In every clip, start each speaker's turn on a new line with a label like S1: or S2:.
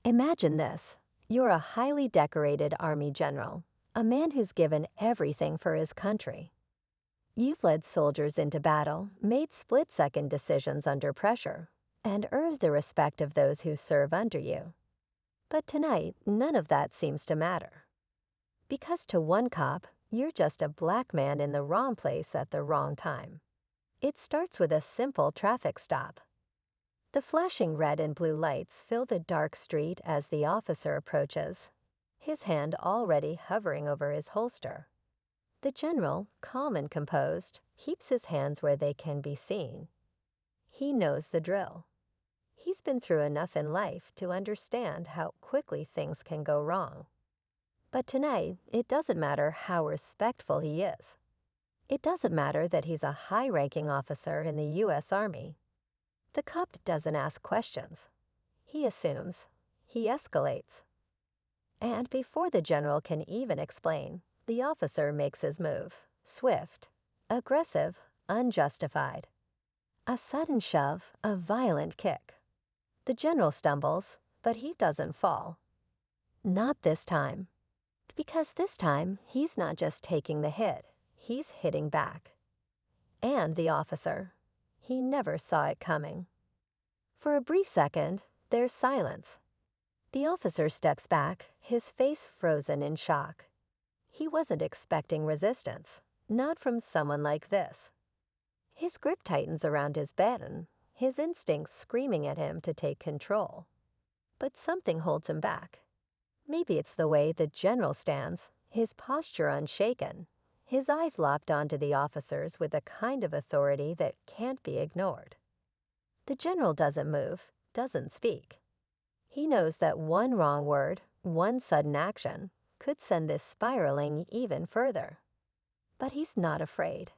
S1: Imagine this. You're a highly decorated Army general, a man who's given everything for his country. You've led soldiers into battle, made split-second decisions under pressure, and earned the respect of those who serve under you. But tonight, none of that seems to matter. Because to one cop, you're just a black man in the wrong place at the wrong time. It starts with a simple traffic stop. The flashing red and blue lights fill the dark street as the officer approaches, his hand already hovering over his holster. The general, calm and composed, keeps his hands where they can be seen. He knows the drill. He's been through enough in life to understand how quickly things can go wrong. But tonight, it doesn't matter how respectful he is. It doesn't matter that he's a high-ranking officer in the U.S. Army. The cop doesn't ask questions. He assumes. He escalates. And before the general can even explain, the officer makes his move, swift, aggressive, unjustified. A sudden shove, a violent kick. The general stumbles, but he doesn't fall. Not this time. Because this time, he's not just taking the hit, he's hitting back. And the officer, he never saw it coming. For a brief second, there's silence. The officer steps back, his face frozen in shock. He wasn't expecting resistance, not from someone like this. His grip tightens around his baton, his instincts screaming at him to take control. But something holds him back. Maybe it's the way the general stands, his posture unshaken, his eyes locked onto the officers with a kind of authority that can't be ignored. The general doesn't move, doesn't speak. He knows that one wrong word, one sudden action, could send this spiraling even further. But he's not afraid.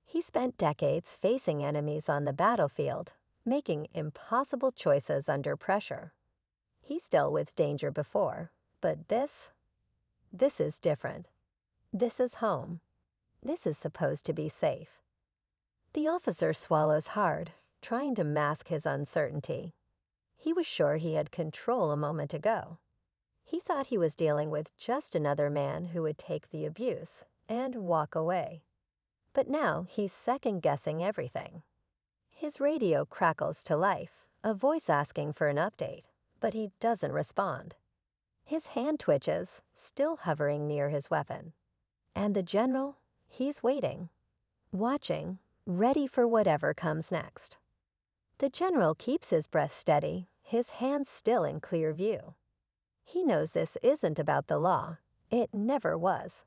S1: He spent decades facing enemies on the battlefield, making impossible choices under pressure. He's dealt with danger before, but this is different. This is home. This is supposed to be safe. The officer swallows hard, trying to mask his uncertainty. He was sure he had control a moment ago. He thought he was dealing with just another man who would take the abuse and walk away. But now he's second-guessing everything. His radio crackles to life, a voice asking for an update, but he doesn't respond. His hand twitches, still hovering near his weapon. And the general, he's waiting, watching, ready for whatever comes next. The general keeps his breath steady, his hands still in clear view. He knows this isn't about the law. It never was.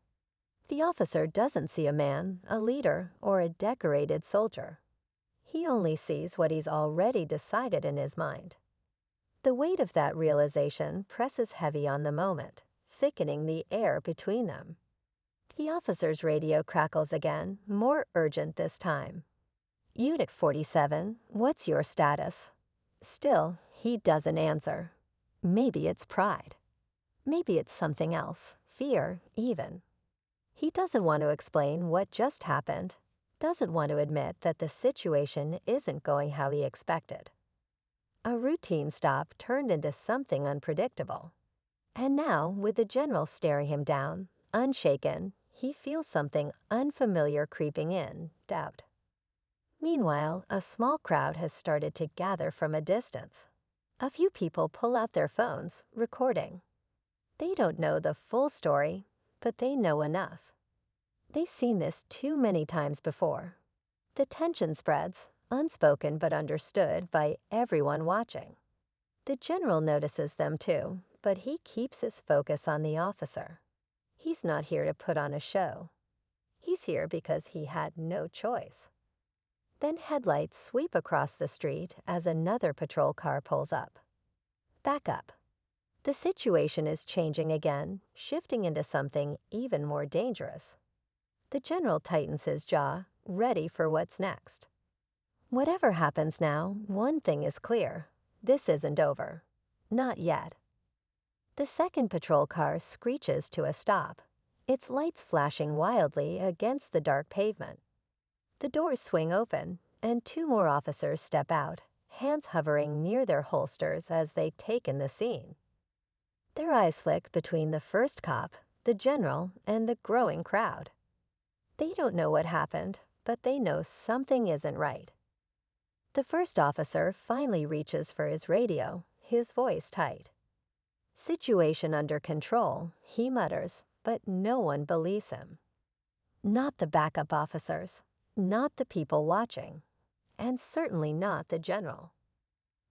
S1: The officer doesn't see a man, a leader, or a decorated soldier. He only sees what he's already decided in his mind. The weight of that realization presses heavy on the moment, thickening the air between them. The officer's radio crackles again, more urgent this time. Unit 47, what's your status? Still, he doesn't answer. Maybe it's pride. Maybe it's something else, fear, even. He doesn't want to explain what just happened, doesn't want to admit that the situation isn't going how he expected. A routine stop turned into something unpredictable. And now, with the general staring him down, unshaken, he feels something unfamiliar creeping in, doubt. Meanwhile, a small crowd has started to gather from a distance. A few people pull out their phones, recording. They don't know the full story, but they know enough. They've seen this too many times before. The tension spreads, unspoken but understood by everyone watching. The general notices them too, but he keeps his focus on the officer. He's not here to put on a show. He's here because he had no choice. Then headlights sweep across the street as another patrol car pulls up. Back up. The situation is changing again, shifting into something even more dangerous. The general tightens his jaw, ready for what's next. Whatever happens now, one thing is clear. This isn't over. Not yet. The second patrol car screeches to a stop, its lights flashing wildly against the dark pavement. The doors swing open, and two more officers step out, hands hovering near their holsters as they take in the scene. Their eyes flick between the first cop, the general, and the growing crowd. They don't know what happened, but they know something isn't right. The first officer finally reaches for his radio, his voice tight. "Situation under control," he mutters, but no one believes him. Not the backup officers, not the people watching, and certainly not the general.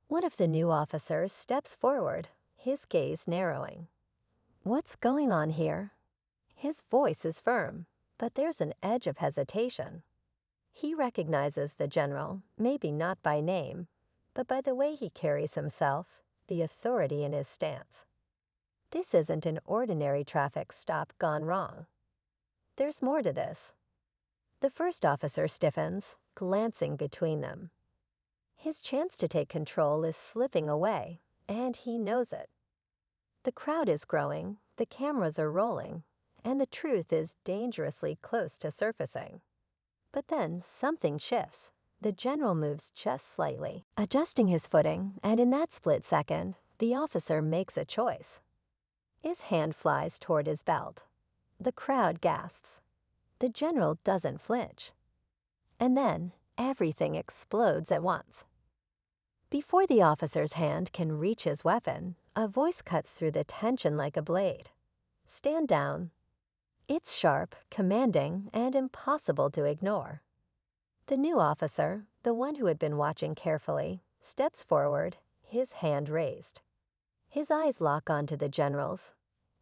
S1: One of the new officers steps forward, his gaze narrowing. "What's going on here?" His voice is firm, but there's an edge of hesitation. He recognizes the general, maybe not by name, but by the way he carries himself, the authority in his stance. This isn't an ordinary traffic stop gone wrong. There's more to this. The first officer stiffens, glancing between them. His chance to take control is slipping away, and he knows it. The crowd is growing, the cameras are rolling, and the truth is dangerously close to surfacing. But then something shifts. The general moves just slightly, adjusting his footing, and in that split second, the officer makes a choice. His hand flies toward his belt. The crowd gasps. The general doesn't flinch. And then everything explodes at once. Before the officer's hand can reach his weapon, a voice cuts through the tension like a blade. "Stand down." It's sharp, commanding, and impossible to ignore. The new officer, the one who had been watching carefully, steps forward, his hand raised. His eyes lock onto the general's,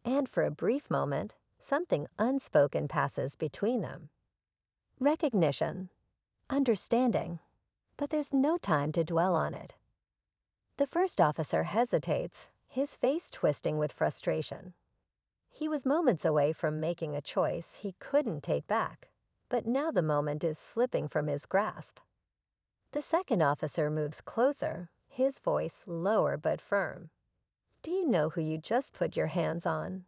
S1: and for a brief moment, something unspoken passes between them. Recognition, understanding, but there's no time to dwell on it. The first officer hesitates, his face twisting with frustration. He was moments away from making a choice he couldn't take back, but now the moment is slipping from his grasp. The second officer moves closer, his voice lower but firm. "Do you know who you just put your hands on?"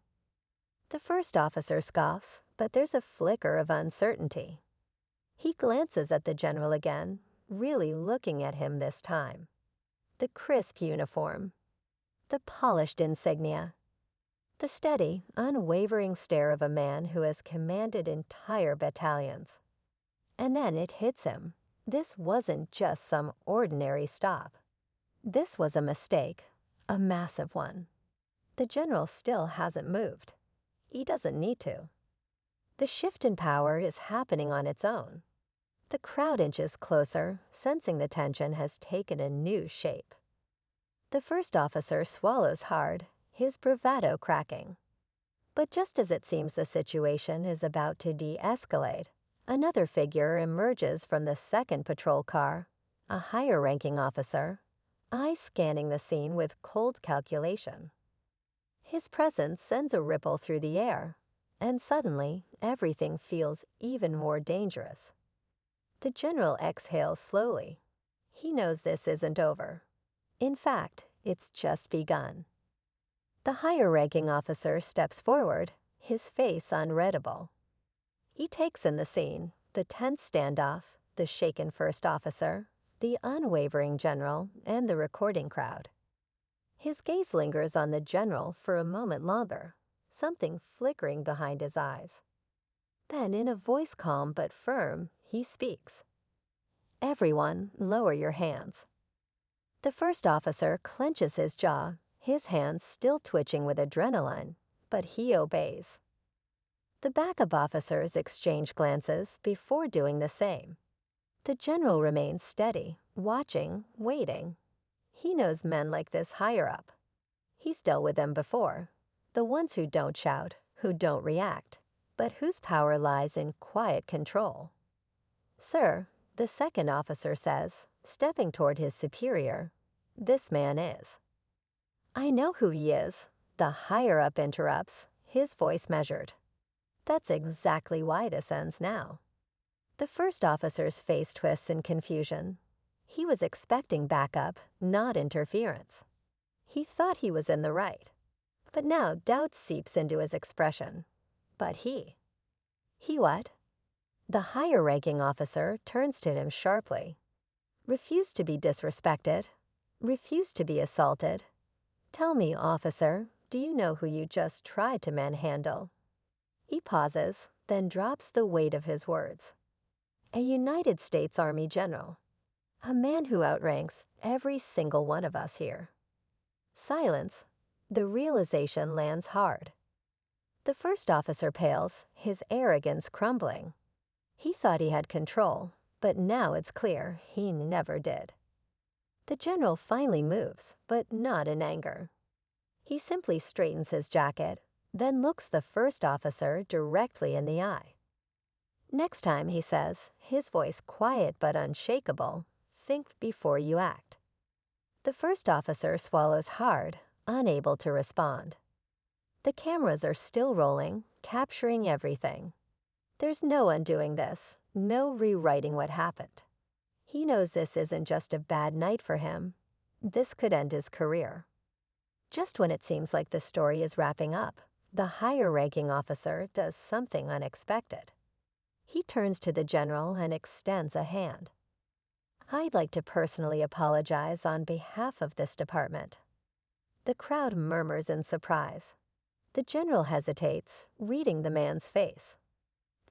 S1: The first officer scoffs, but there's a flicker of uncertainty. He glances at the general again, really looking at him this time. The crisp uniform, the polished insignia, the steady, unwavering stare of a man who has commanded entire battalions. And then it hits him. This wasn't just some ordinary stop. This was a mistake, a massive one. The general still hasn't moved. He doesn't need to. The shift in power is happening on its own. The crowd inches closer, sensing the tension has taken a new shape. The first officer swallows hard, his bravado cracking. But just as it seems the situation is about to de-escalate, another figure emerges from the second patrol car, a higher-ranking officer, eyes scanning the scene with cold calculation. His presence sends a ripple through the air, and suddenly everything feels even more dangerous. The general exhales slowly. He knows this isn't over. In fact, it's just begun. The higher-ranking officer steps forward, his face unreadable. He takes in the scene, the tense standoff, the shaken first officer, the unwavering general, and the recording crowd. His gaze lingers on the general for a moment longer, something flickering behind his eyes. Then, in a voice calm but firm, he speaks. "Everyone, lower your hands." The first officer clenches his jaw, his hands still twitching with adrenaline, but he obeys. The backup officers exchange glances before doing the same. The general remains steady, watching, waiting. He knows men like this higher up. He's dealt with them before, the ones who don't shout, who don't react, but whose power lies in quiet control. "Sir," the second officer says, stepping toward his superior, "this man is." "I know who he is," the higher-up interrupts, his voice measured. That's exactly why this ends now. The first officer's face twists in confusion. He was expecting backup, not interference. He thought he was in the right. But now doubt seeps into his expression. But he what? The higher-ranking officer turns to him sharply. "Refuse to be disrespected. Refuse to be assaulted. Tell me, officer, do you know who you just tried to manhandle?" He pauses, then drops the weight of his words. "A United States Army general. A man who outranks every single one of us here." Silence. The realization lands hard. The first officer pales, his arrogance crumbling. He thought he had control, but now it's clear he never did. The general finally moves, but not in anger. He simply straightens his jacket, then looks the first officer directly in the eye. "Next time," he says, his voice quiet but unshakable, "think before you act." The first officer swallows hard, unable to respond. The cameras are still rolling, capturing everything. There's no undoing this, no rewriting what happened. He knows this isn't just a bad night for him. This could end his career. Just when it seems like the story is wrapping up, the higher-ranking officer does something unexpected. He turns to the general and extends a hand. "I'd like to personally apologize on behalf of this department." The crowd murmurs in surprise. The general hesitates, reading the man's face.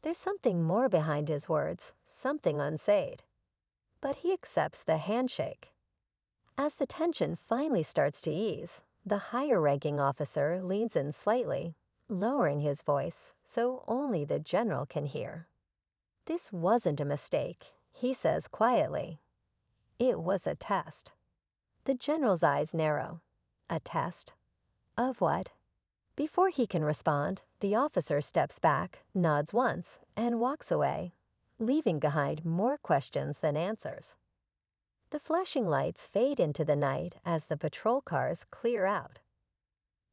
S1: There's something more behind his words, something unsaid. But he accepts the handshake. As the tension finally starts to ease, the higher-ranking officer leans in slightly, lowering his voice so only the general can hear. "This wasn't a mistake," he says quietly. "It was a test." The general's eyes narrow. A test? Of what? Before he can respond, the officer steps back, nods once, and walks away, leaving behind more questions than answers. The flashing lights fade into the night as the patrol cars clear out.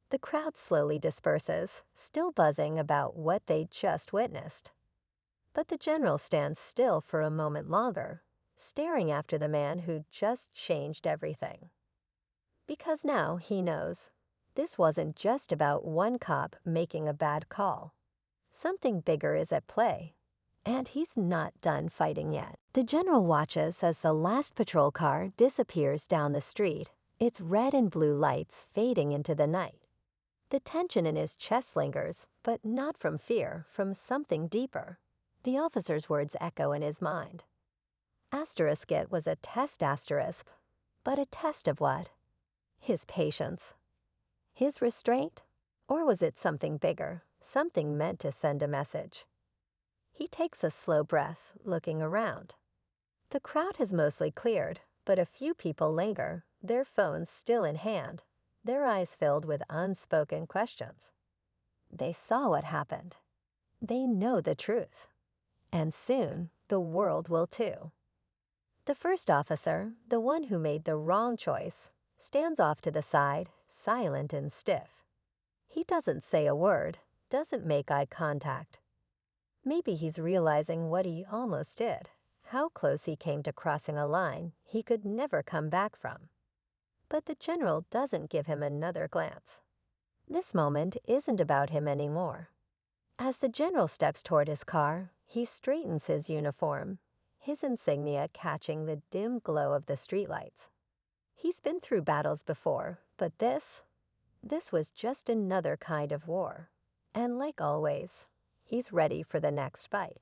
S1: The crowd slowly disperses, still buzzing about what they just witnessed. But the general stands still for a moment longer, staring after the man who just changed everything. Because now he knows this wasn't just about one cop making a bad call. Something bigger is at play, and he's not done fighting yet. The general watches as the last patrol car disappears down the street, its red and blue lights fading into the night. The tension in his chest lingers, but not from fear, from something deeper. The officer's words echo in his mind. Asterisk it was a test asterisk, but a test of what? His patience. His restraint? Or was it something bigger, something meant to send a message? He takes a slow breath, looking around. The crowd has mostly cleared, but a few people linger, their phones still in hand, their eyes filled with unspoken questions. They saw what happened. They know the truth. And soon, the world will too. The first officer, the one who made the wrong choice, stands off to the side, silent and stiff. He doesn't say a word, doesn't make eye contact. Maybe he's realizing what he almost did, how close he came to crossing a line he could never come back from. But the general doesn't give him another glance. This moment isn't about him anymore. As the general steps toward his car, he straightens his uniform, his insignia catching the dim glow of the streetlights. He's been through battles before, but this was just another kind of war. And like always, he's ready for the next fight.